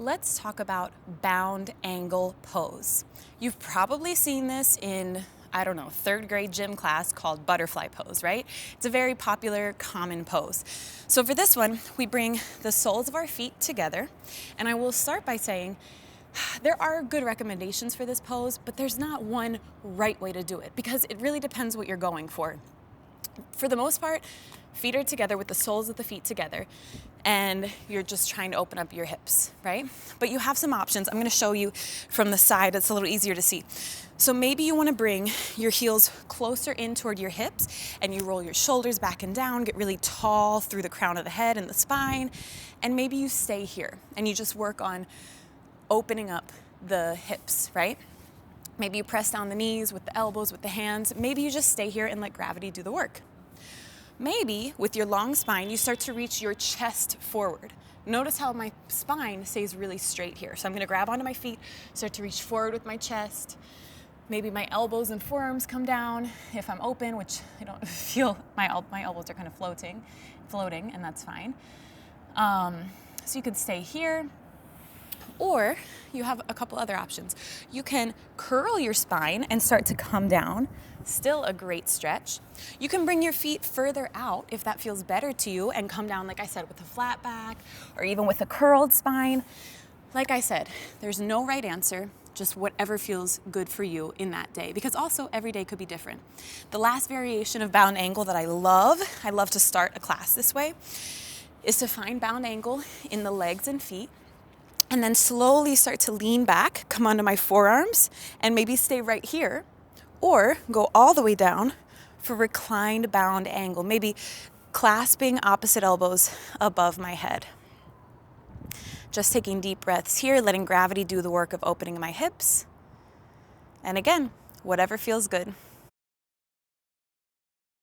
let's talk about bound angle pose. You've probably seen this in, I don't know, third grade gym class called butterfly pose, right? It's a very popular, common pose. So for this one, we bring the soles of our feet together, and I will start by saying, there are good recommendations for this pose, but there's not one right way to do it because it really depends what you're going for. For the most part, feet are together with the soles of the feet together, and you're just trying to open up your hips, right? But you have some options. I'm gonna show you from the side. It's a little easier to see. So maybe you wanna bring your heels closer in toward your hips, and you roll your shoulders back and down, get really tall through the crown of the head and the spine, and maybe you stay here, and you just work on opening up the hips, right? Maybe you press down the knees with the elbows, with the hands. Maybe you just stay here and let gravity do the work. Maybe with your long spine, you start to reach your chest forward. Notice how my spine stays really straight here. So I'm gonna grab onto my feet, start to reach forward with my chest. Maybe my elbows and forearms come down if I'm open, which I don't feel, my elbows are kind of floating, and that's fine. So you could stay here, or you have a couple other options. You can curl your spine and start to come down. Still a great stretch. You can bring your feet further out if that feels better to you and come down, like I said, with a flat back or even with a curled spine. Like I said, there's no right answer, just whatever feels good for you in that day, because also every day could be different. The last variation of bound angle that I love to start a class this way, is to find bound angle in the legs and feet, and then slowly start to lean back, come onto my forearms, and maybe stay right here, or go all the way down for reclined bound angle, maybe clasping opposite elbows above my head. Just taking deep breaths here, letting gravity do the work of opening my hips. And again, whatever feels good.